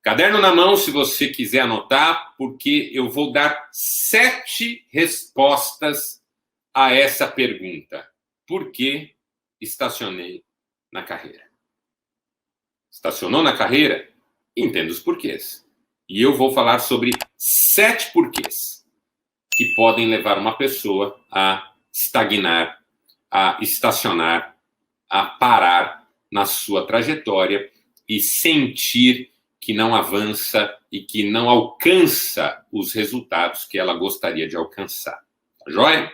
Caderno na mão, se você quiser anotar, porque eu vou dar 7 respostas a essa pergunta. Por que estacionei na carreira? Estacionou na carreira? Entenda os porquês. E eu vou falar sobre 7 porquês que podem levar uma pessoa a estagnar, a estacionar, a parar na sua trajetória e sentir que não avança e que não alcança os resultados que ela gostaria de alcançar. Tá joia?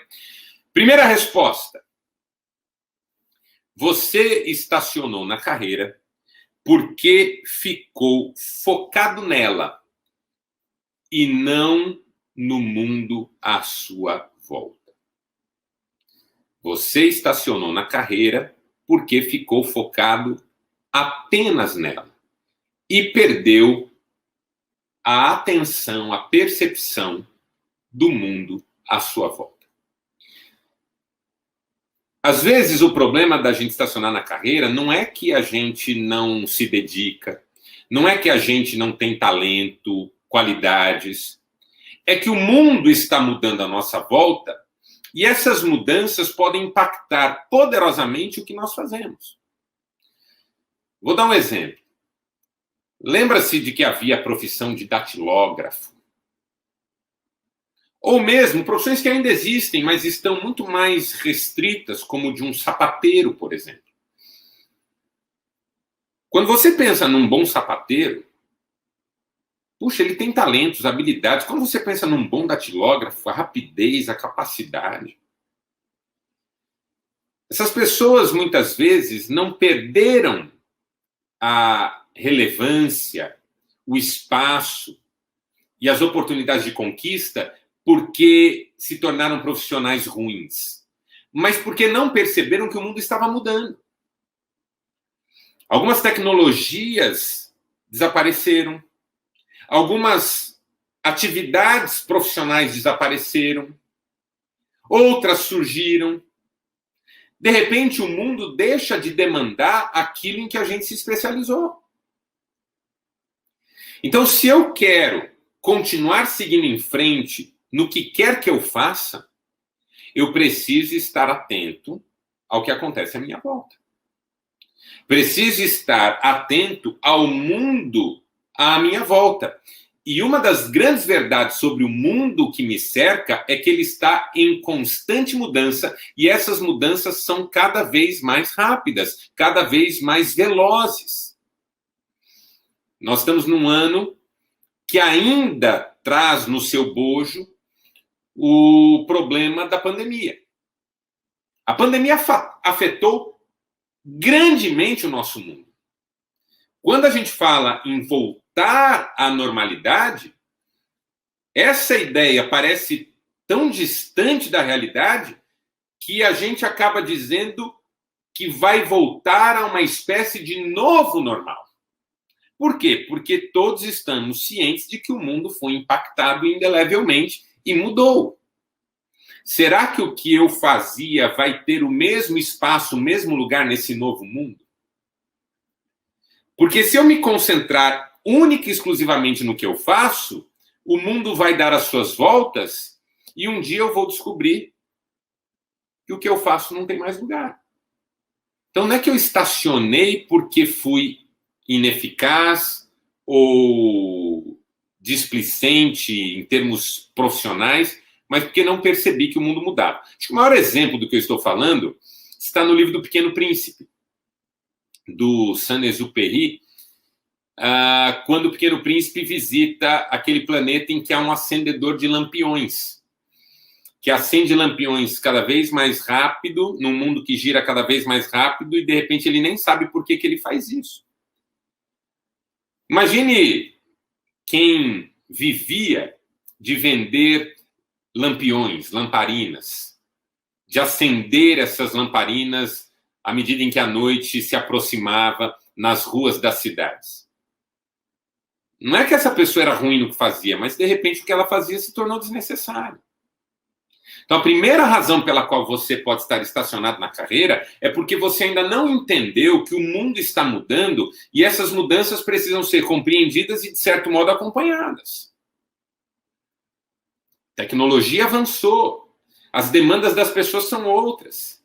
Primeira resposta. Você estacionou na carreira porque ficou focado nela e não no mundo à sua volta. Você estacionou na carreira porque ficou focado apenas nela e perdeu a atenção, a percepção do mundo à sua volta. Às vezes, o problema da gente estacionar na carreira não é que a gente não se dedica, não é que a gente não tem talento, qualidades. É que o mundo está mudando à nossa volta e essas mudanças podem impactar poderosamente o que nós fazemos. Vou dar um exemplo. Lembra-se de que havia a profissão de datilógrafo? Ou mesmo profissões que ainda existem, mas estão muito mais restritas, como de um sapateiro, por exemplo. Quando você pensa num bom sapateiro, puxa, ele tem talentos, habilidades. Quando você pensa num bom datilógrafo, a rapidez, a capacidade. Essas pessoas, muitas vezes, não perderam a relevância, o espaço e as oportunidades de conquista porque se tornaram profissionais ruins, mas porque não perceberam que o mundo estava mudando. Algumas tecnologias desapareceram, algumas atividades profissionais desapareceram, outras surgiram. De repente, o mundo deixa de demandar aquilo em que a gente se especializou. Então, se eu quero continuar seguindo em frente no que quer que eu faça, eu preciso estar atento ao que acontece à minha volta. Preciso estar atento ao mundo à minha volta. E uma das grandes verdades sobre o mundo que me cerca é que ele está em constante mudança e essas mudanças são cada vez mais rápidas, cada vez mais velozes. Nós estamos num ano que ainda traz no seu bojo o problema da pandemia. A pandemia afetou grandemente o nosso mundo. Quando a gente fala em voltar à normalidade, essa ideia parece tão distante da realidade que a gente acaba dizendo que vai voltar a uma espécie de novo normal. Por quê? Porque todos estamos cientes de que o mundo foi impactado indelevelmente e mudou. Será que o que eu fazia vai ter o mesmo espaço, o mesmo lugar nesse novo mundo? Porque se eu me concentrar única e exclusivamente no que eu faço, o mundo vai dar as suas voltas e um dia eu vou descobrir que o que eu faço não tem mais lugar. Então não é que eu estacionei porque fui ineficaz ou displicente em termos profissionais, mas porque não percebi que o mundo mudava. Acho que o maior exemplo do que eu estou falando está no livro do Pequeno Príncipe, do Saint-Exupéry, quando o Pequeno Príncipe visita aquele planeta em que há um acendedor de lampiões, que acende lampiões cada vez mais rápido, num mundo que gira cada vez mais rápido, e de repente ele nem sabe por que ele faz isso. Imagine quem vivia de vender lampiões, lamparinas, de acender essas lamparinas à medida em que a noite se aproximava nas ruas das cidades. Não é que essa pessoa era ruim no que fazia, mas de repente o que ela fazia se tornou desnecessário. Então, a primeira razão pela qual você pode estar estacionado na carreira é porque você ainda não entendeu que o mundo está mudando e essas mudanças precisam ser compreendidas e, de certo modo, acompanhadas. A tecnologia avançou. As demandas das pessoas são outras.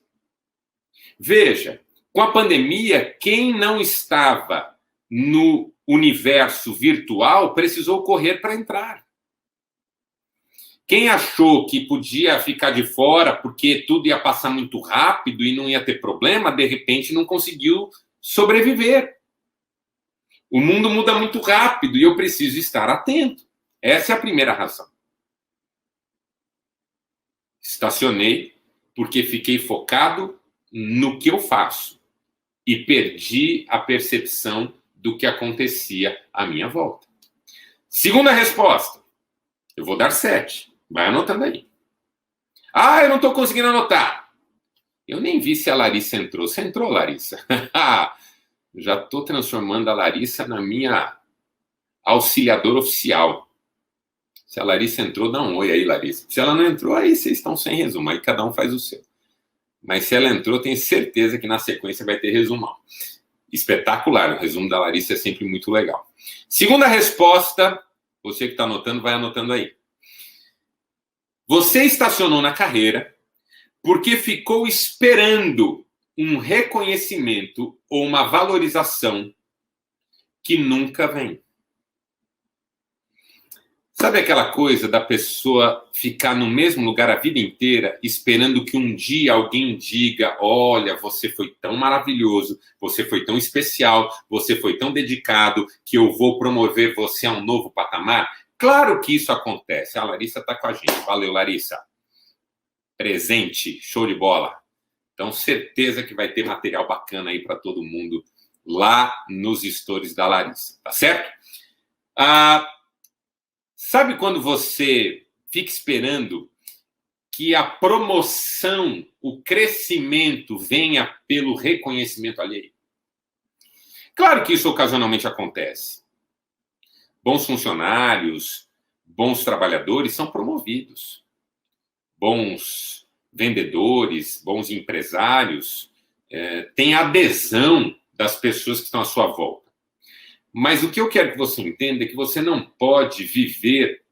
Veja, com a pandemia, quem não estava no universo virtual precisou correr para entrar. Quem achou que podia ficar de fora porque tudo ia passar muito rápido e não ia ter problema, de repente não conseguiu sobreviver. O mundo muda muito rápido e eu preciso estar atento. Essa é a primeira razão. Estacionei porque fiquei focado no que eu faço e perdi a percepção do que acontecia à minha volta. Segunda resposta. Eu vou dar 7. Vai anotando aí. Ah, eu não estou conseguindo anotar. Eu nem vi se a Larissa entrou. Você entrou, Larissa? Já estou transformando a Larissa na minha auxiliadora oficial. Se a Larissa entrou, dá um oi aí, Larissa. Se ela não entrou, aí vocês estão sem resumo. Aí cada um faz o seu. Mas se ela entrou, tenho certeza que na sequência vai ter resumão. Espetacular. O resumo da Larissa é sempre muito legal. Segunda resposta, você que está anotando, vai anotando aí. Você estacionou na carreira porque ficou esperando um reconhecimento ou uma valorização que nunca vem. Sabe aquela coisa da pessoa ficar no mesmo lugar a vida inteira, esperando que um dia alguém diga: olha, você foi tão maravilhoso, você foi tão especial, você foi tão dedicado, que eu vou promover você a um novo patamar? Claro que isso acontece. A Larissa está com a gente. Valeu, Larissa. Presente, show de bola. Então, certeza que vai ter material bacana aí para todo mundo lá nos stories da Larissa, tá certo? Sabe quando você fica esperando que a promoção, o crescimento venha pelo reconhecimento alheio? Claro que isso ocasionalmente acontece. Bons funcionários, bons trabalhadores são promovidos. Bons vendedores, bons empresários têm adesão das pessoas que estão à sua volta. Mas o que eu quero que você entenda é que você não pode viver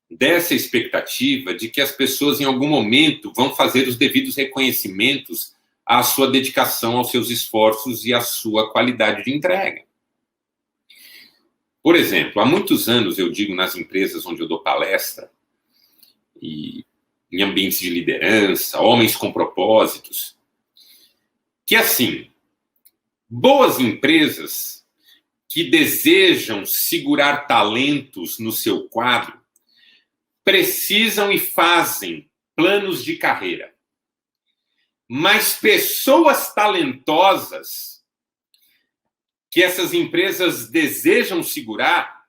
dessa expectativa de que as pessoas em algum momento vão fazer os devidos reconhecimentos à sua dedicação, aos seus esforços e à sua qualidade de entrega. Por exemplo, há muitos anos eu digo nas empresas onde eu dou palestra, e em ambientes de liderança, homens com propósitos, que assim, boas empresas que desejam segurar talentos no seu quadro precisam e fazem planos de carreira. Mas pessoas talentosas que essas empresas desejam segurar,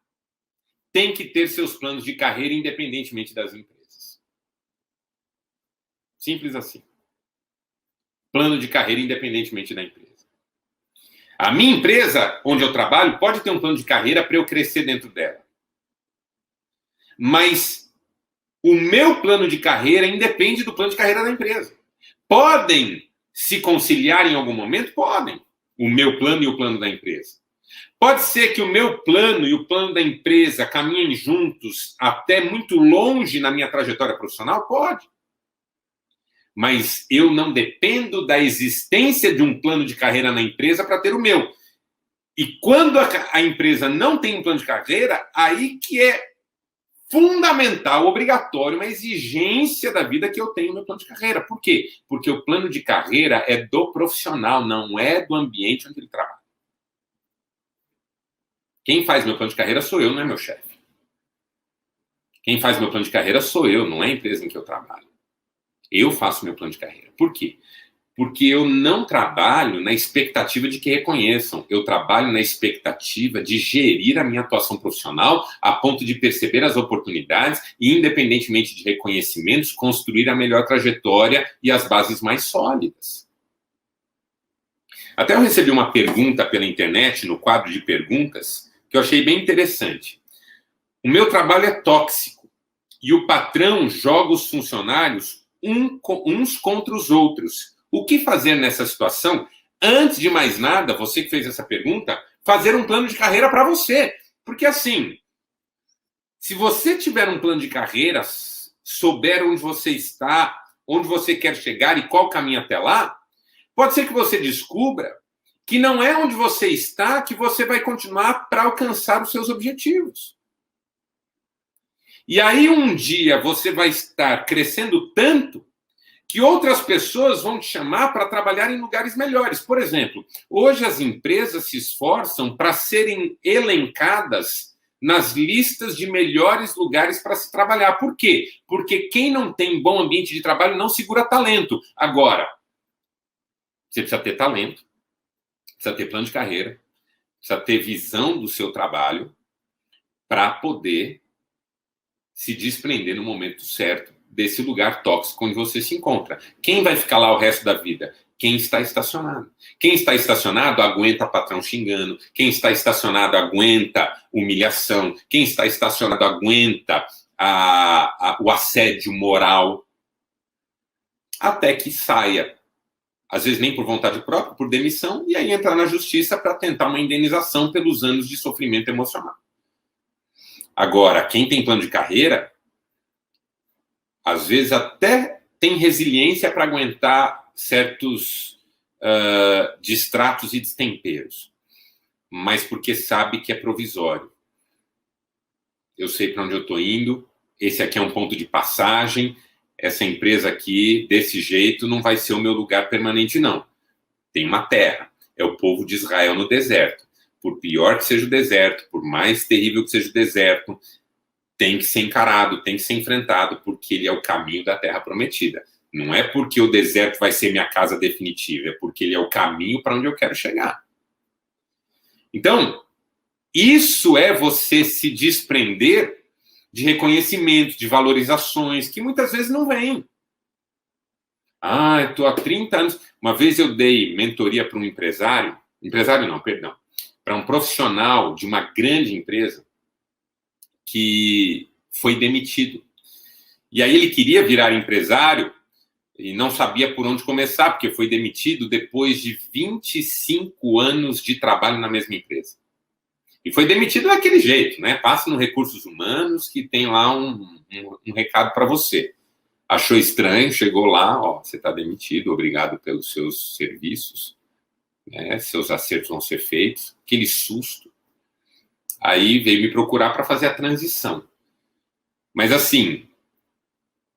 têm que ter seus planos de carreira independentemente das empresas. Simples assim. Plano de carreira independentemente da empresa. A minha empresa, onde eu trabalho, pode ter um plano de carreira para eu crescer dentro dela. Mas o meu plano de carreira independe do plano de carreira da empresa. Podem se conciliar em algum momento? Podem. O meu plano e o plano da empresa. Pode ser que o meu plano e o plano da empresa caminhem juntos até muito longe na minha trajetória profissional? Pode. Mas eu não dependo da existência de um plano de carreira na empresa para ter o meu. E quando a empresa não tem um plano de carreira, aí que é fundamental, obrigatório, uma exigência da vida que eu tenho no meu plano de carreira. Por quê? Porque o plano de carreira é do profissional, não é do ambiente onde ele trabalha. Quem faz meu plano de carreira sou eu, não é meu chefe. Quem faz meu plano de carreira sou eu, não é a empresa em que eu trabalho. Eu faço meu plano de carreira. Por quê? Porque eu não trabalho na expectativa de que reconheçam. Eu trabalho na expectativa de gerir a minha atuação profissional a ponto de perceber as oportunidades e, independentemente de reconhecimentos, construir a melhor trajetória e as bases mais sólidas. Até eu recebi uma pergunta pela internet, no quadro de perguntas, que eu achei bem interessante. O meu trabalho é tóxico e o patrão joga os funcionários uns contra os outros. O que fazer nessa situação? Antes de mais nada, você que fez essa pergunta, fazer um plano de carreira para você. Porque assim, se você tiver um plano de carreira, souber onde você está, onde você quer chegar e qual caminho até lá, pode ser que você descubra que não é onde você está que você vai continuar para alcançar os seus objetivos. E aí um dia você vai estar crescendo tanto que outras pessoas vão te chamar para trabalhar em lugares melhores. Por exemplo, hoje as empresas se esforçam para serem elencadas nas listas de melhores lugares para se trabalhar. Por quê? Porque quem não tem bom ambiente de trabalho não segura talento. Agora, você precisa ter talento, precisa ter plano de carreira, precisa ter visão do seu trabalho para poder se desprender no momento certo desse lugar tóxico onde você se encontra. Quem vai ficar lá o resto da vida? Quem está estacionado. Quem está estacionado aguenta patrão xingando. Quem está estacionado aguenta humilhação. Quem está estacionado aguenta o assédio moral. Até que saia. Às vezes nem por vontade própria, por demissão, e aí entrar na justiça para tentar uma indenização pelos anos de sofrimento emocional. Agora, quem tem plano de carreira, às vezes até tem resiliência para aguentar certos distratos e destemperos, mas porque sabe que é provisório. Eu sei para onde eu estou indo, esse aqui é um ponto de passagem, essa empresa aqui, desse jeito, não vai ser o meu lugar permanente, não. Tem uma terra, é o povo de Israel no deserto. Por pior que seja o deserto, por mais terrível que seja o deserto, tem que ser encarado, tem que ser enfrentado, porque ele é o caminho da terra prometida. Não é porque o deserto vai ser minha casa definitiva, é porque ele é o caminho para onde eu quero chegar. Então, isso é você se desprender de reconhecimento, de valorizações, que muitas vezes não vêm. Eu estou há 30 anos... Uma vez eu dei mentoria para um empresário não, perdão, para um profissional de uma grande empresa que foi demitido. E aí ele queria virar empresário e não sabia por onde começar, porque foi demitido depois de 25 anos de trabalho na mesma empresa. E foi demitido daquele jeito, né? Passa no Recursos Humanos que tem lá um recado para você. Achou estranho, chegou lá, você está demitido, obrigado pelos seus serviços, né? Seus acertos vão ser feitos. Aquele susto. Aí veio me procurar para fazer a transição. Mas assim,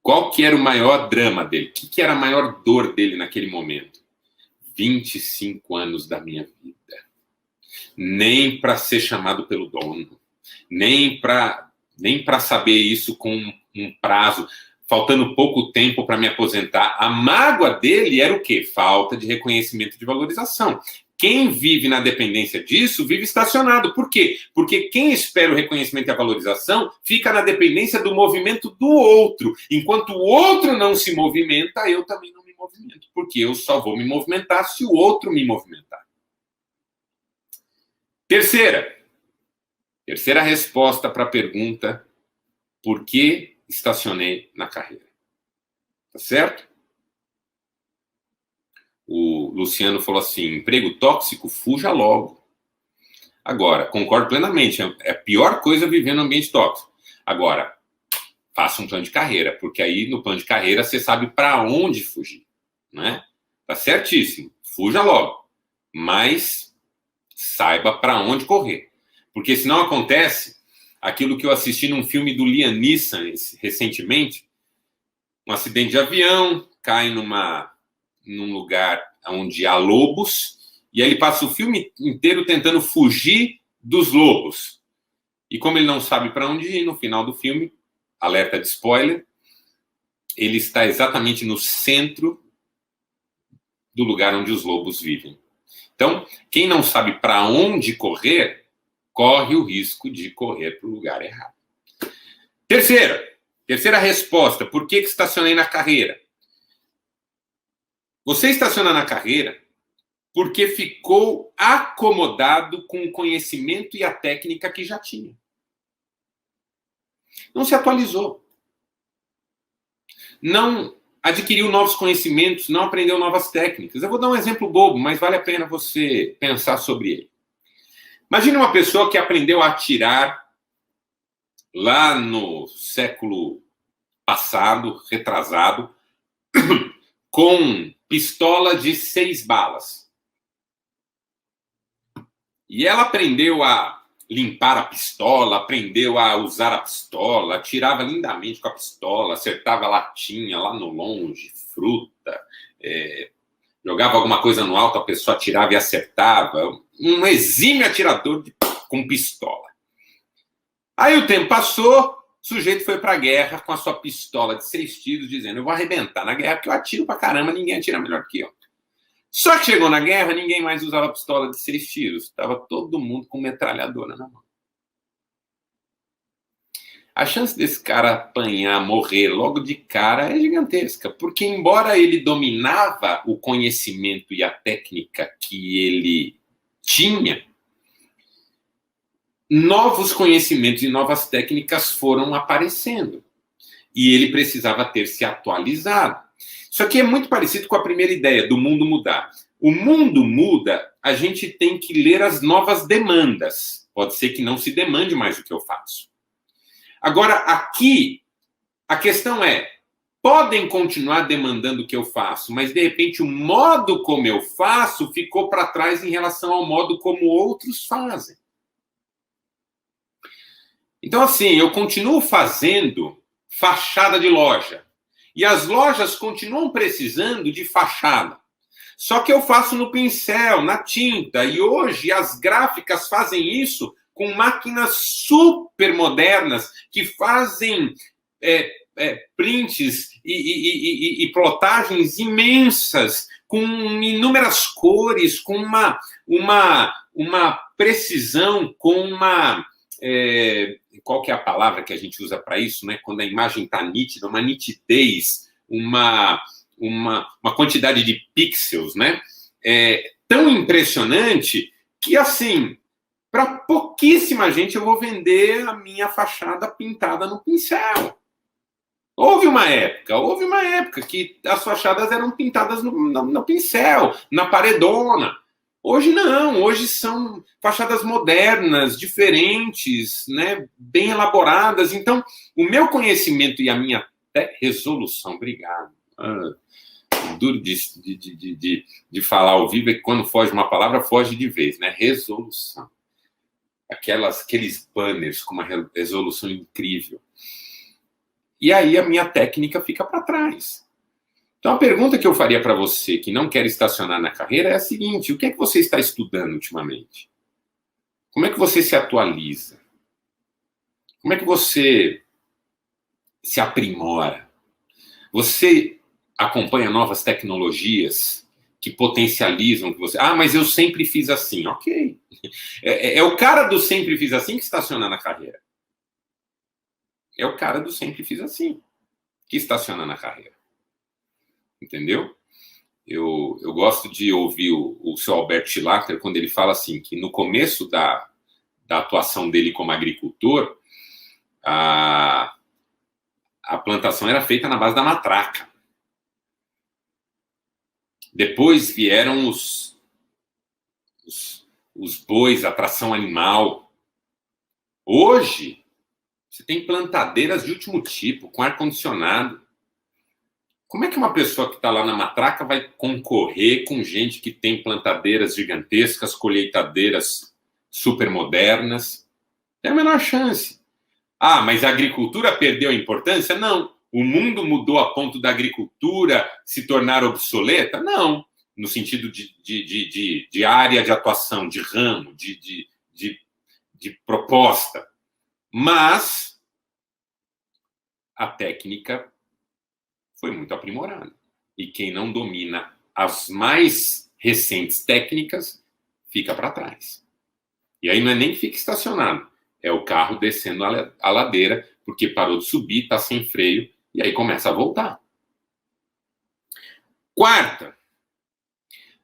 qual que era o maior drama dele? O que era a maior dor dele naquele momento? 25 anos da minha vida. Nem para ser chamado pelo dono, nem para saber isso com um prazo, faltando pouco tempo para me aposentar. A mágoa dele era o quê? Falta de reconhecimento e de valorização. Quem vive na dependência disso, vive estacionado. Por quê? Porque quem espera o reconhecimento e a valorização fica na dependência do movimento do outro. Enquanto o outro não se movimenta, eu também não me movimento. Porque eu só vou me movimentar se o outro me movimentar. Terceira resposta para a pergunta: por que estacionei na carreira? Tá certo? O Luciano falou assim: emprego tóxico, fuja logo. Agora, concordo plenamente, é a pior coisa viver no ambiente tóxico. Agora, faça um plano de carreira, porque aí no plano de carreira você sabe para onde fugir, né? Tá certíssimo, fuja logo, mas saiba para onde correr. Porque senão acontece aquilo que eu assisti num filme do Liam Neeson recentemente, um acidente de avião, cai num lugar onde há lobos, e aí ele passa o filme inteiro tentando fugir dos lobos. E como ele não sabe para onde ir, no final do filme, alerta de spoiler, ele está exatamente no centro do lugar onde os lobos vivem. Então, quem não sabe para onde correr, corre o risco de correr para o lugar errado. Terceira resposta: por que estacionei na carreira? Você estaciona na carreira porque ficou acomodado com o conhecimento e a técnica que já tinha. Não se atualizou. não adquiriu novos conhecimentos, não aprendeu novas técnicas. Eu vou dar um exemplo bobo, mas vale a pena você pensar sobre ele. Imagine uma pessoa que aprendeu a atirar lá no século passado, retrasado, com pistola de 6 balas. E ela aprendeu a limpar a pistola, aprendeu a usar a pistola, atirava lindamente com a pistola, acertava latinha lá no longe, fruta, jogava alguma coisa no alto, a pessoa atirava e acertava. Um exímio atirador com pistola. Aí o tempo passou, o sujeito foi para a guerra com a sua pistola de 6 tiros, dizendo: eu vou arrebentar na guerra porque eu atiro pra caramba, ninguém atira melhor que eu. Só que chegou na guerra, ninguém mais usava pistola de 6 tiros. Estava todo mundo com metralhadora na mão. A chance desse cara apanhar, morrer logo de cara é gigantesca, porque embora ele dominava o conhecimento e a técnica que ele tinha, novos conhecimentos e novas técnicas foram aparecendo. E ele precisava ter se atualizado. Isso aqui é muito parecido com a primeira ideia, do mundo mudar. O mundo muda, a gente tem que ler as novas demandas. Pode ser que não se demande mais o que eu faço. Agora, aqui, a questão é, podem continuar demandando o que eu faço, mas, de repente, o modo como eu faço ficou para trás em relação ao modo como outros fazem. Então, assim, eu continuo fazendo fachada de loja. E as lojas continuam precisando de fachada. Só que eu faço no pincel, na tinta. E hoje as gráficas fazem isso com máquinas super modernas que fazem prints e plotagens imensas, com inúmeras cores, com uma precisão, com uma... qual que é a palavra que a gente usa para isso, né? Quando a imagem está nítida, uma nitidez, uma quantidade de pixels, né? Tão impressionante que, assim, para pouquíssima gente eu vou vender a minha fachada pintada no pincel. Houve uma época que as fachadas eram pintadas no pincel, na paredona. Hoje não, hoje são fachadas modernas, diferentes, né, bem elaboradas. Então, o meu conhecimento e a minha resolução, obrigado. Duro de falar ao vivo é que quando foge uma palavra, foge de vez, né? Resolução. Aqueles banners com uma resolução incrível. E aí a minha técnica fica para trás. Então, a pergunta que eu faria para você que não quer estacionar na carreira é a seguinte: o que é que você está estudando ultimamente? Como é que você se atualiza? Como é que você se aprimora? Você acompanha novas tecnologias que potencializam que você... mas eu sempre fiz assim. Ok. É o cara do sempre fiz assim que estaciona na carreira. É o cara do sempre fiz assim que estaciona na carreira. Entendeu? Eu gosto de ouvir o seu Albert Schlachter quando ele fala assim, que no começo da atuação dele como agricultor, a plantação era feita na base da matraca. Depois vieram os bois, a tração animal. Hoje, você tem plantadeiras de último tipo, com ar-condicionado. Como é que uma pessoa que está lá na matraca vai concorrer com gente que tem plantadeiras gigantescas, colheitadeiras super modernas? Tem a menor chance. Mas a agricultura perdeu a importância? Não. O mundo mudou a ponto da agricultura se tornar obsoleta? Não. No sentido de área de atuação, de ramo, de proposta. Mas a técnica foi muito aprimorada. E quem não domina as mais recentes técnicas fica para trás. E aí não é nem que fica estacionado, é o carro descendo a ladeira, porque parou de subir, está sem freio, e aí começa a voltar.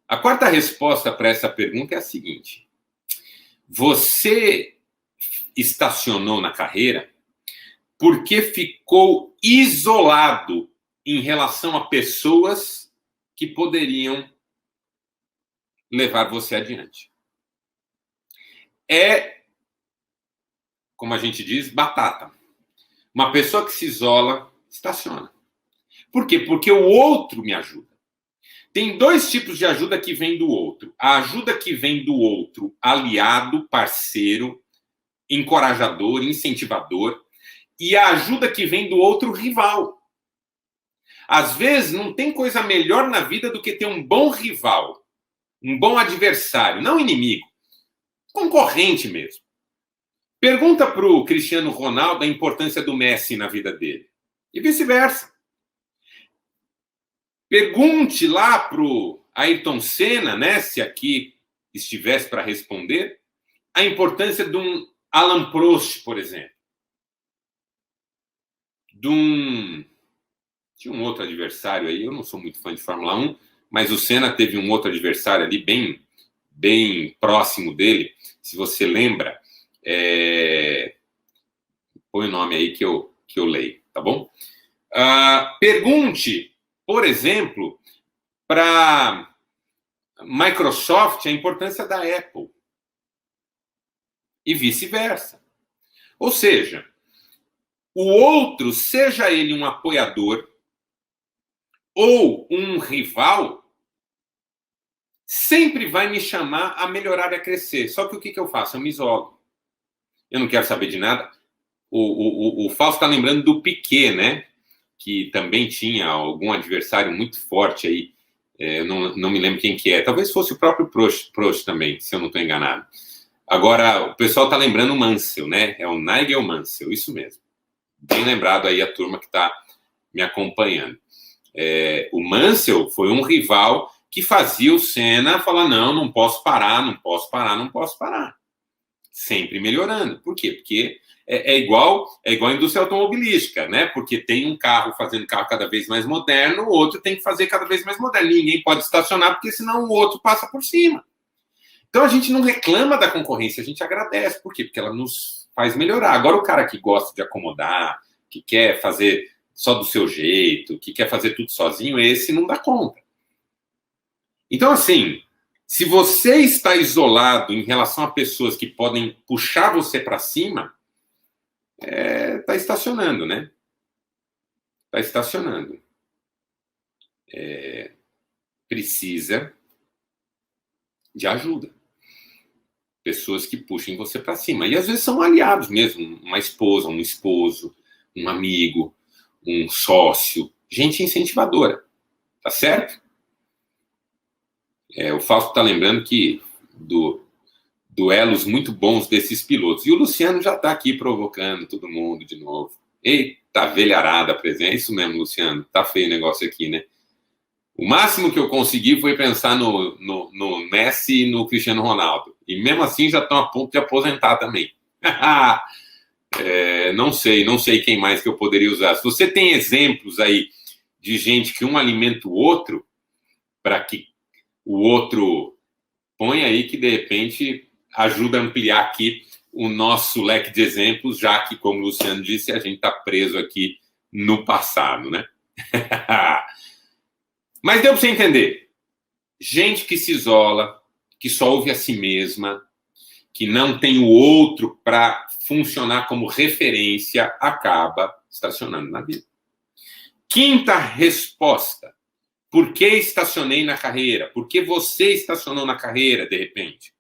A quarta resposta para essa pergunta é a seguinte: você estacionou na carreira porque ficou isolado em relação a pessoas que poderiam levar você adiante. É, como a gente diz, batata. Uma pessoa que se isola, estaciona. Por quê? Porque o outro me ajuda. Tem dois tipos de ajuda que vem do outro. A ajuda que vem do outro, aliado, parceiro, encorajador, incentivador, e a ajuda que vem do outro, rival. Às vezes, não tem coisa melhor na vida do que ter um bom rival, um bom adversário, não inimigo, concorrente mesmo. Pergunta para o Cristiano Ronaldo a importância do Messi na vida dele. E vice-versa. Pergunte lá para o Ayrton Senna, né, se aqui estivesse para responder, a importância de um Alan Prost, por exemplo. Tinha um outro adversário aí, eu não sou muito fã de Fórmula 1, mas o Senna teve um outro adversário ali bem próximo dele, se você lembra, põe o nome aí que eu leio, tá bom? Pergunte, por exemplo, para Microsoft a importância da Apple e vice-versa. Ou seja, o outro, seja ele um apoiador ou um rival, sempre vai me chamar a melhorar e a crescer. Só que o que eu faço? Eu me isolo. Eu não quero saber de nada. O Fausto está lembrando do Piquet, né? Que também tinha algum adversário muito forte aí. Eu não me lembro quem que é. Talvez fosse o próprio Prost também, se eu não estou enganado. Agora, o pessoal está lembrando o Mansell, né? É o Nigel Mansell, isso mesmo. Bem lembrado aí a turma que está me acompanhando. O Mansell foi um rival que fazia o Senna falar, não posso parar. Sempre melhorando. Por quê? Porque é igual a indústria automobilística, né? Porque tem um carro fazendo carro cada vez mais moderno, o outro tem que fazer cada vez mais moderno. Ninguém pode estacionar, porque senão o outro passa por cima. Então a gente não reclama da concorrência, a gente agradece. Por quê? Porque ela nos faz melhorar. Agora o cara que gosta de acomodar, que quer fazer só do seu jeito, que quer fazer tudo sozinho, esse não dá conta. Então, assim, se você está isolado em relação a pessoas que podem puxar você para cima, está estacionando, né? Está estacionando. Precisa de ajuda. Pessoas que puxem você para cima. E às vezes são aliados mesmo. Uma esposa, um esposo, um amigo, um sócio. Gente incentivadora. Tá certo? O Fausto está lembrando que duelos muito bons desses pilotos. E o Luciano já está aqui provocando todo mundo de novo. Eita, velharada presente. É isso mesmo, Luciano. Tá feio o negócio aqui, né? O máximo que eu consegui foi pensar no Messi e no Cristiano Ronaldo. E mesmo assim já estão a ponto de aposentar também. Não sei quem mais que eu poderia usar. Se você tem exemplos aí de gente que um alimenta o outro, para que o outro põe aí que, de repente, ajuda a ampliar aqui o nosso leque de exemplos, já que, como o Luciano disse, a gente está preso aqui no passado, né? Mas deu para você entender. Gente que se isola, que só ouve a si mesma, que não tem o outro para funcionar como referência, acaba estacionando na vida. Quinta resposta. Por que estacionei na carreira? Por que você estacionou na carreira, de repente?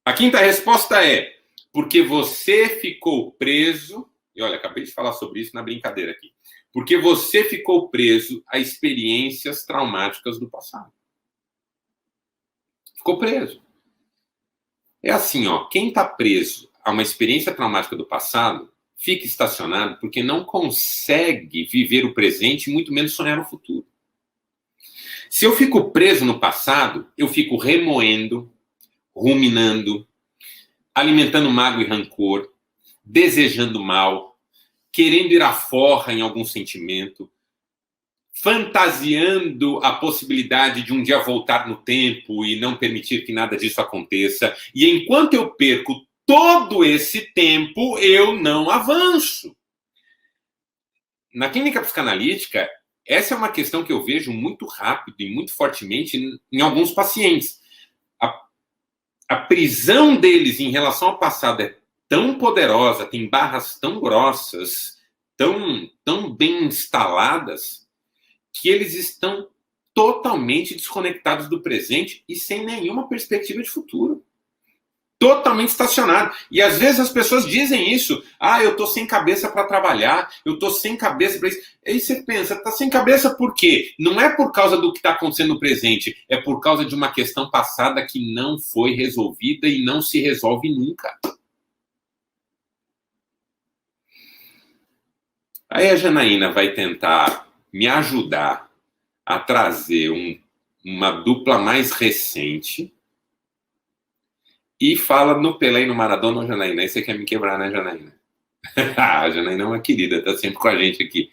A quinta resposta é porque você ficou preso... E olha, acabei de falar sobre isso na brincadeira aqui. Porque você ficou preso a experiências traumáticas do passado. Ficou preso. É assim, ó, quem está preso a uma experiência traumática do passado fica estacionado porque não consegue viver o presente e muito menos sonhar o futuro. Se eu fico preso no passado, eu fico remoendo, ruminando, alimentando mágoa e rancor, desejando mal, querendo ir à forra em algum sentimento, fantasiando a possibilidade de um dia voltar no tempo e não permitir que nada disso aconteça. E enquanto eu perco todo esse tempo, eu não avanço. Na clínica psicanalítica, essa é uma questão que eu vejo muito rápido e muito fortemente em alguns pacientes. A prisão deles em relação ao passado é tão poderosa, tem barras tão grossas, tão bem instaladas, que eles estão totalmente desconectados do presente e sem nenhuma perspectiva de futuro. Totalmente estacionado. E às vezes as pessoas dizem isso. Eu tô sem cabeça para trabalhar, eu tô sem cabeça para isso. Aí você pensa, tá sem cabeça por quê? Não é por causa do que está acontecendo no presente, é por causa de uma questão passada que não foi resolvida e não se resolve nunca. Aí a Janaína vai tentar me ajudar a trazer uma dupla mais recente e fala no Pelé e no Maradona, ô Janaína. Aí você quer me quebrar, né, Janaína? A Janaína é uma querida, tá sempre com a gente aqui.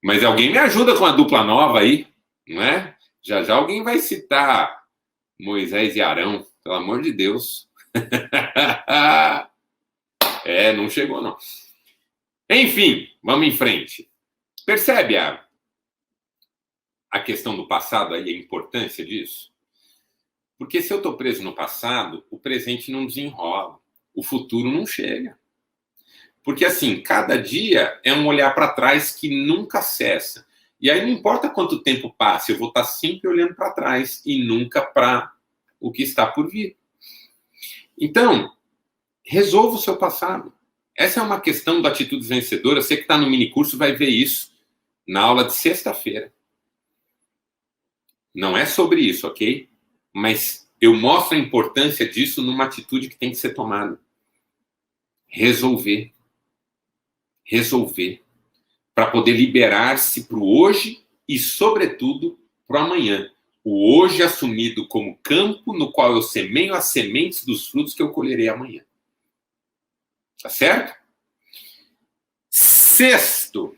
Mas alguém me ajuda com a dupla nova aí, não é? Já já alguém vai citar Moisés e Arão, pelo amor de Deus. Não chegou, não. Enfim, vamos em frente. Percebe a questão do passado aí, a importância disso? Porque se eu estou preso no passado, o presente não desenrola, o futuro não chega. Porque, assim, cada dia é um olhar para trás que nunca cessa. E aí não importa quanto tempo passe, eu vou estar sempre olhando para trás e nunca para o que está por vir. Então, resolva o seu passado. Essa é uma questão da Atitudes Vencedoras. Você que está no minicurso vai ver isso na aula de sexta-feira. Não é sobre isso, ok? Mas eu mostro a importância disso numa atitude que tem que ser tomada. Resolver. Para poder liberar-se para o hoje e, sobretudo, para o amanhã. O hoje assumido como campo no qual eu semeio as sementes dos frutos que eu colherei amanhã. Tá certo? Sexta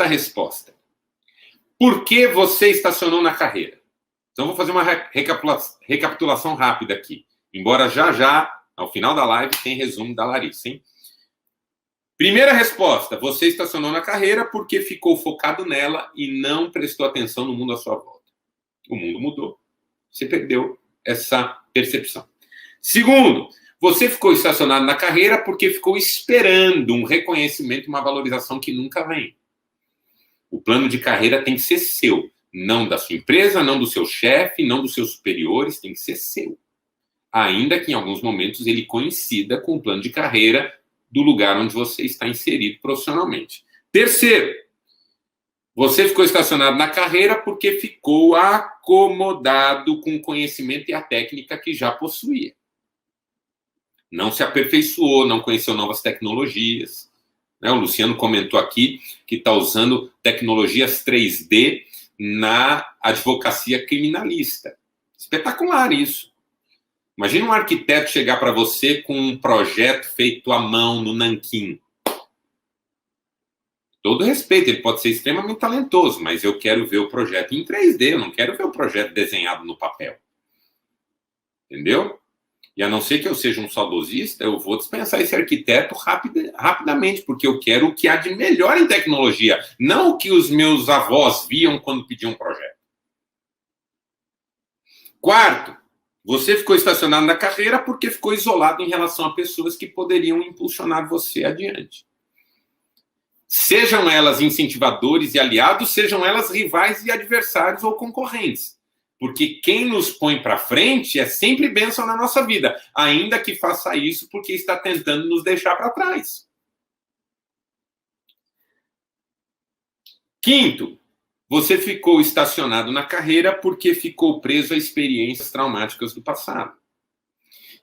resposta. Por que você estacionou na carreira? Então, vou fazer uma recapitulação rápida aqui. Embora já, ao final da live, tem resumo da Larissa, hein? Primeira resposta, você estacionou na carreira porque ficou focado nela e não prestou atenção no mundo à sua volta. O mundo mudou. Você perdeu essa percepção. Segundo, você ficou estacionado na carreira porque ficou esperando um reconhecimento, uma valorização que nunca vem. O plano de carreira tem que ser seu. Não da sua empresa, não do seu chefe, não dos seus superiores, tem que ser seu. Ainda que em alguns momentos ele coincida com o plano de carreira do lugar onde você está inserido profissionalmente. Terceiro, você ficou estacionado na carreira porque ficou acomodado com o conhecimento e a técnica que já possuía. Não se aperfeiçoou, não conheceu novas tecnologias. O Luciano comentou aqui que está usando tecnologias 3D na advocacia criminalista. Espetacular isso. Imagina um arquiteto chegar para você com um projeto feito à mão no nanquim. Todo respeito, ele pode ser extremamente talentoso, mas eu quero ver o projeto em 3D, eu não quero ver o projeto desenhado no papel. Entendeu? E a não ser que eu seja um saudosista, eu vou dispensar esse arquiteto rapidamente, porque eu quero o que há de melhor em tecnologia, não o que os meus avós viam quando pediam um projeto. Quarto, você ficou estacionado na carreira porque ficou isolado em relação a pessoas que poderiam impulsionar você adiante. Sejam elas incentivadores e aliados, sejam elas rivais e adversários ou concorrentes. Porque quem nos põe para frente é sempre bênção na nossa vida, ainda que faça isso porque está tentando nos deixar para trás. Quinto, você ficou estacionado na carreira porque ficou preso a experiências traumáticas do passado.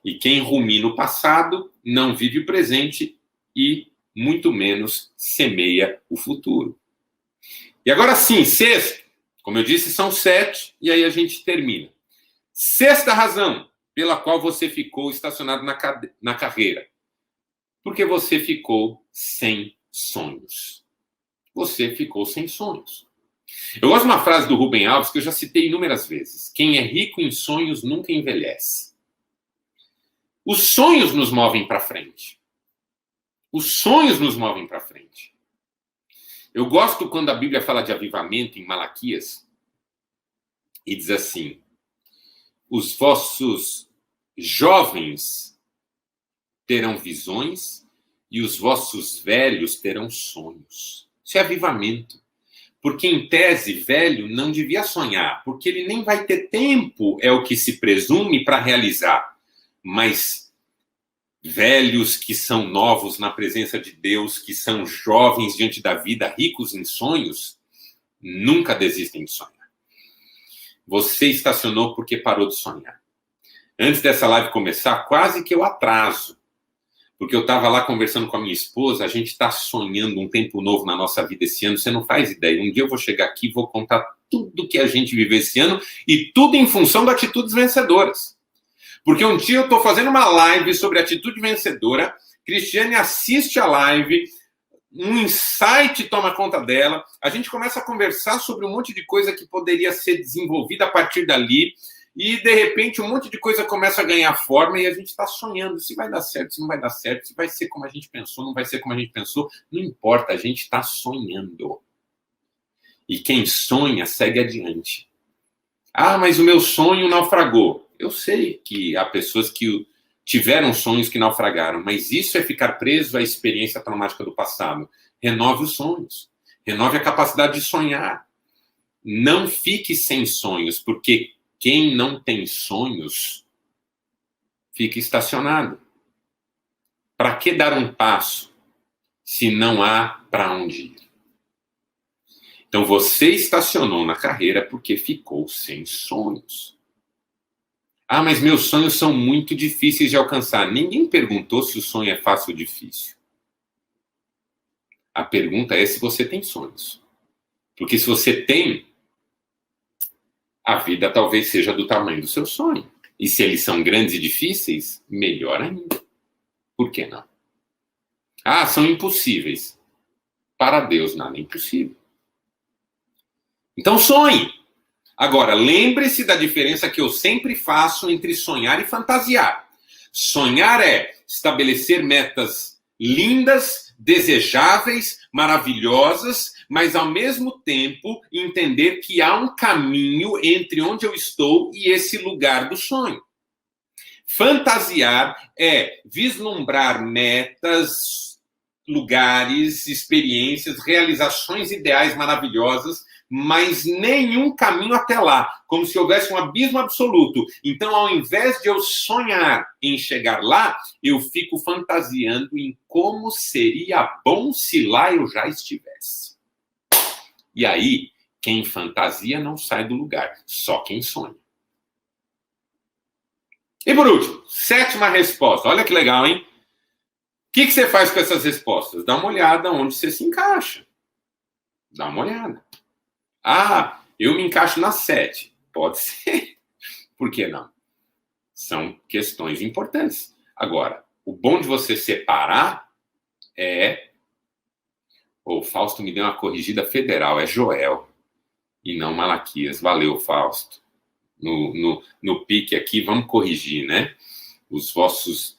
E quem rumina o passado não vive o presente e, muito menos, semeia o futuro. E agora sim, sexto, como eu disse, são 7, e aí a gente termina. Sexta razão pela qual você ficou estacionado na carreira. Porque você ficou sem sonhos. Você ficou sem sonhos. Eu gosto de uma frase do Rubem Alves que eu já citei inúmeras vezes. Quem é rico em sonhos nunca envelhece. Os sonhos nos movem para frente. Os sonhos nos movem para frente. Eu gosto quando a Bíblia fala de avivamento em Malaquias e diz assim: os vossos jovens terão visões e os vossos velhos terão sonhos. Isso é avivamento. Porque, em tese, velho não devia sonhar, porque ele nem vai ter tempo, é o que se presume, para realizar. Mas velhos que são novos na presença de Deus, que são jovens diante da vida, ricos em sonhos, nunca desistem de sonhar. Você estacionou porque parou de sonhar. Antes dessa live começar, quase que eu atraso. Porque eu estava lá conversando com a minha esposa, a gente está sonhando um tempo novo na nossa vida esse ano, você não faz ideia. Um dia eu vou chegar aqui e vou contar tudo que a gente viveu esse ano e tudo em função de atitudes vencedoras. Porque um dia eu estou fazendo uma live sobre atitude vencedora, Cristiane assiste a live, um insight toma conta dela, a gente começa a conversar sobre um monte de coisa que poderia ser desenvolvida a partir dali, e, de repente, um monte de coisa começa a ganhar forma e a gente está sonhando se vai dar certo, se não vai dar certo, se vai ser como a gente pensou, não vai ser como a gente pensou. Não importa, a gente está sonhando. E quem sonha, segue adiante. Ah, mas o meu sonho naufragou. Eu sei que há pessoas que tiveram sonhos que naufragaram, mas isso é ficar preso à experiência traumática do passado. Renove os sonhos. Renove a capacidade de sonhar. Não fique sem sonhos, porque quem não tem sonhos fica estacionado. Para que dar um passo se não há para onde ir? Então você estacionou na carreira porque ficou sem sonhos. Ah, mas meus sonhos são muito difíceis de alcançar. Ninguém perguntou se o sonho é fácil ou difícil. A pergunta é se você tem sonhos. Porque se você tem, a vida talvez seja do tamanho do seu sonho. E se eles são grandes e difíceis, melhor ainda. Por que não? Ah, são impossíveis. Para Deus, nada é impossível. Então sonhe. Agora, lembre-se da diferença que eu sempre faço entre sonhar e fantasiar. Sonhar é estabelecer metas lindas, desejáveis, maravilhosas, mas ao mesmo tempo entender que há um caminho entre onde eu estou e esse lugar do sonho. Fantasiar é vislumbrar metas, lugares, experiências, realizações ideais maravilhosas, mas nenhum caminho até lá, como se houvesse um abismo absoluto. Então, ao invés de eu sonhar em chegar lá, eu fico fantasiando em como seria bom se lá eu já estivesse. E aí, quem fantasia não sai do lugar, só quem sonha. E por último, 7ª resposta. Olha que legal, hein? O que você faz com essas respostas? Dá uma olhada onde você se encaixa. Dá uma olhada. Ah, eu me encaixo na 7. Pode ser. Por que não? São questões importantes. Agora, o bom de você separar é... O Fausto me deu uma corrigida federal. É Joel e não Malaquias. Valeu, Fausto. No pique aqui, vamos corrigir, né? Os vossos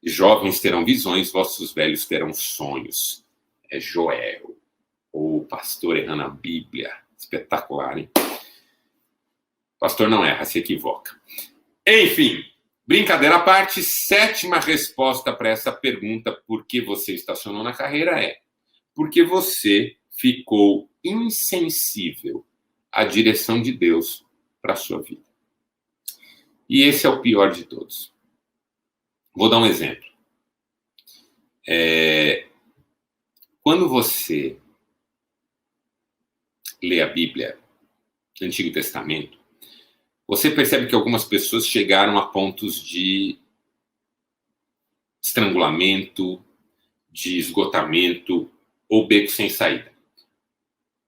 jovens terão visões, vossos velhos terão sonhos. É Joel. O pastor errando a Bíblia. Espetacular, hein? Pastor não erra, se equivoca. Enfim, brincadeira à parte, 7ª resposta para essa pergunta, por que você estacionou na carreira, é porque você ficou insensível à direção de Deus para a sua vida. E esse é o pior de todos. Vou dar um exemplo. Quando você lê a Bíblia, Antigo Testamento, você percebe que algumas pessoas chegaram a pontos de estrangulamento, de esgotamento ou beco sem saída.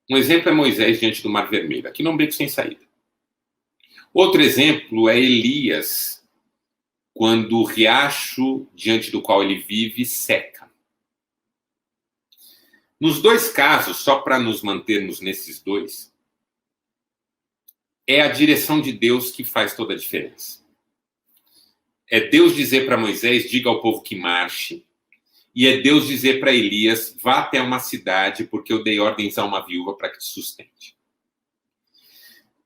Um exemplo é Moisés diante do Mar Vermelho. Aqui não é um beco sem saída. Outro exemplo é Elias, quando o riacho diante do qual ele vive seca. Nos dois casos, só para nos mantermos nesses dois, é a direção de Deus que faz toda a diferença. É Deus dizer para Moisés, diga ao povo que marche, e é Deus dizer para Elias, vá até uma cidade, porque eu dei ordens a uma viúva para que te sustente.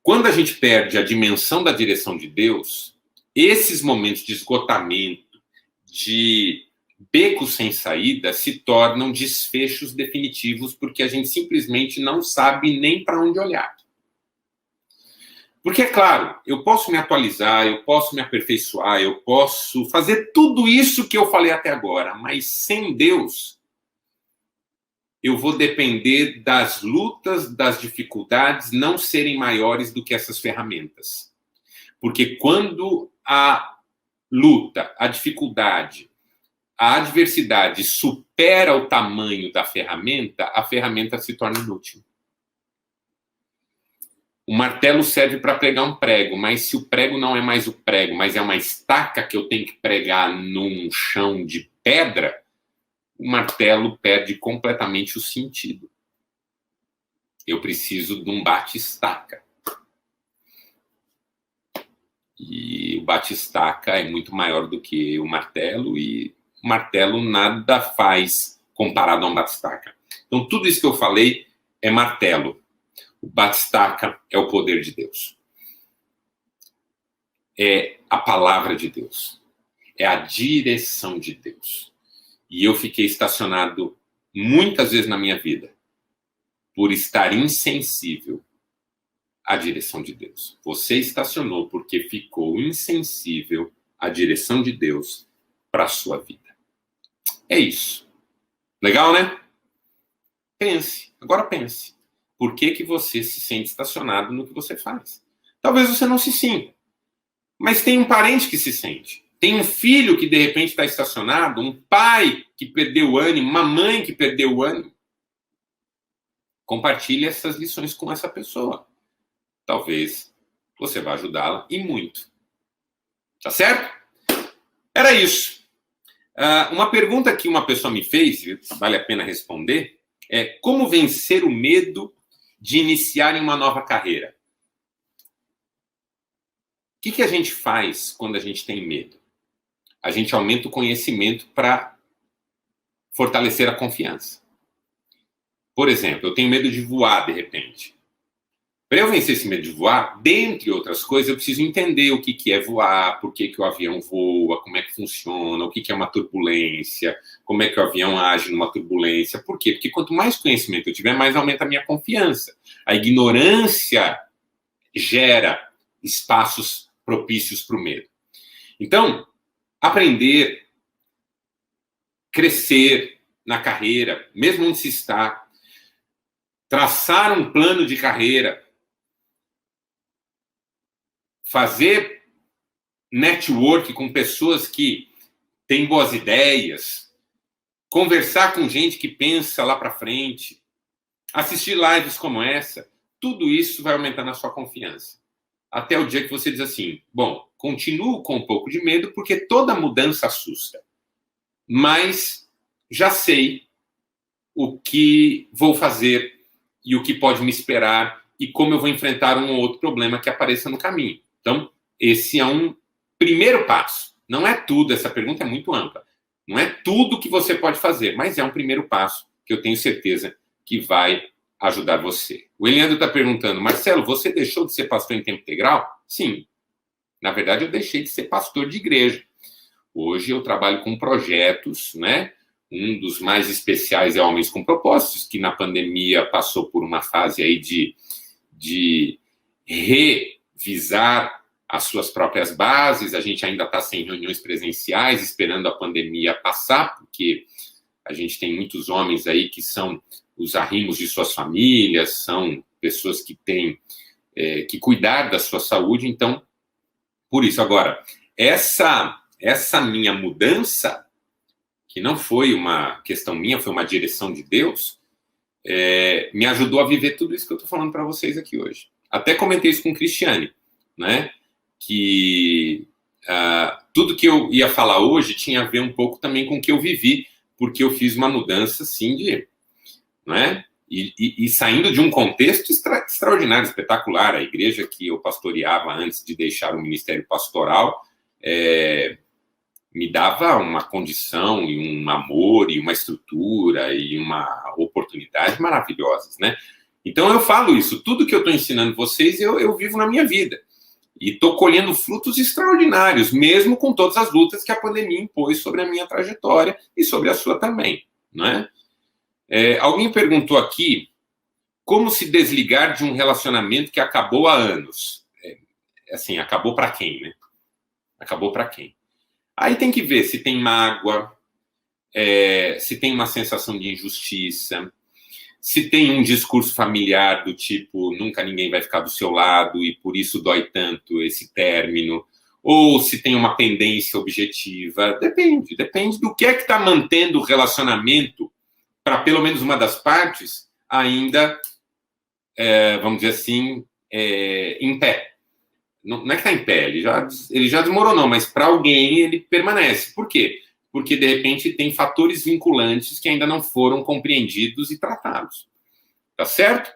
Quando a gente perde a dimensão da direção de Deus, esses momentos de esgotamento, de beco sem saída, se tornam desfechos definitivos, porque a gente simplesmente não sabe nem para onde olhar. Porque, é claro, eu posso me atualizar, eu posso me aperfeiçoar, eu posso fazer tudo isso que eu falei até agora, mas sem Deus, eu vou depender das lutas, das dificuldades não serem maiores do que essas ferramentas. Porque quando a luta, a dificuldade, a adversidade supera o tamanho da ferramenta, a ferramenta se torna inútil. O martelo serve para pregar um prego, mas se o prego não é mais o prego, mas é uma estaca que eu tenho que pregar num chão de pedra, o martelo perde completamente o sentido. Eu preciso de um bate-estaca. E o bate-estaca é muito maior do que o martelo, e o martelo nada faz comparado a um bate-estaca. Então, tudo isso que eu falei é martelo. O bate-estaca é o poder de Deus. É a palavra de Deus. É a direção de Deus. E eu fiquei estacionado muitas vezes na minha vida por estar insensível à direção de Deus. Você estacionou porque ficou insensível à direção de Deus para a sua vida. É isso. Legal, né? Pense. Agora pense. Por que você se sente estacionado no que você faz? Talvez você não se sinta. Mas tem um parente que se sente. Tem um filho que, de repente, está estacionado. Um pai que perdeu o ânimo. Uma mãe que perdeu o ânimo. Compartilhe essas lições com essa pessoa. Talvez você vá ajudá-la e muito. Tá certo? Era isso. Uma pergunta que uma pessoa me fez, vale a pena responder, é como vencer o medo de iniciar em uma nova carreira? O que a gente faz quando a gente tem medo? A gente aumenta o conhecimento para fortalecer a confiança. Por exemplo, eu tenho medo de voar de repente. Para eu vencer esse medo de voar, dentre outras coisas, eu preciso entender o que é voar, por que o avião voa, como é que funciona, o que é uma turbulência, como é que o avião age numa turbulência. Por quê? Porque quanto mais conhecimento eu tiver, mais aumenta a minha confiança. A ignorância gera espaços propícios para o medo. Então, aprender, crescer na carreira, mesmo onde se está, traçar um plano de carreira, fazer network com pessoas que têm boas ideias, conversar com gente que pensa lá para frente, assistir lives como essa, tudo isso vai aumentando a sua confiança. Até o dia que você diz assim, bom, continuo com um pouco de medo porque toda mudança assusta, mas já sei o que vou fazer e o que pode me esperar e como eu vou enfrentar um ou outro problema que apareça no caminho. Então, esse é um primeiro passo. Não é tudo, essa pergunta é muito ampla. Não é tudo que você pode fazer, mas é um primeiro passo que eu tenho certeza que vai ajudar você. O Eliandro está perguntando, Marcelo, você deixou de ser pastor em tempo integral? Sim. Na verdade, eu deixei de ser pastor de igreja. Hoje eu trabalho com projetos, né? Um dos mais especiais é Homens com Propósitos, que na pandemia passou por uma fase aí de revisar as suas próprias bases. A gente ainda está sem reuniões presenciais, esperando a pandemia passar, porque a gente tem muitos homens aí que são os arrimos de suas famílias, são pessoas que têm que cuidar da sua saúde. Então, por isso, agora, essa minha mudança, que não foi uma questão minha, foi uma direção de Deus, me ajudou a viver tudo isso que eu estou falando para vocês aqui hoje. Até comentei isso com o Cristiane, né? Que tudo que eu ia falar hoje tinha a ver um pouco também com o que eu vivi, porque eu fiz uma mudança, assim, né? E saindo de um contexto extraordinário, espetacular. A igreja que eu pastoreava antes de deixar o ministério pastoral me dava uma condição e um amor e uma estrutura e uma oportunidade maravilhosas, né? Então eu falo isso, tudo que eu estou ensinando vocês, eu vivo na minha vida. E estou colhendo frutos extraordinários, mesmo com todas as lutas que a pandemia impôs sobre a minha trajetória e sobre a sua também, não é? Alguém perguntou aqui como se desligar de um relacionamento que acabou há anos. Assim, acabou para quem, né? Acabou para quem? Aí tem que ver se tem mágoa, se tem uma sensação de injustiça, se tem um discurso familiar do tipo nunca ninguém vai ficar do seu lado e por isso dói tanto esse término, ou se tem uma pendência objetiva. Depende do que é que está mantendo o relacionamento para pelo menos uma das partes ainda, vamos dizer assim, em pé. Não é que está em pé, ele já desmoronou, mas para alguém ele permanece. Por quê? Porque, de repente, tem fatores vinculantes que ainda não foram compreendidos e tratados. Tá certo?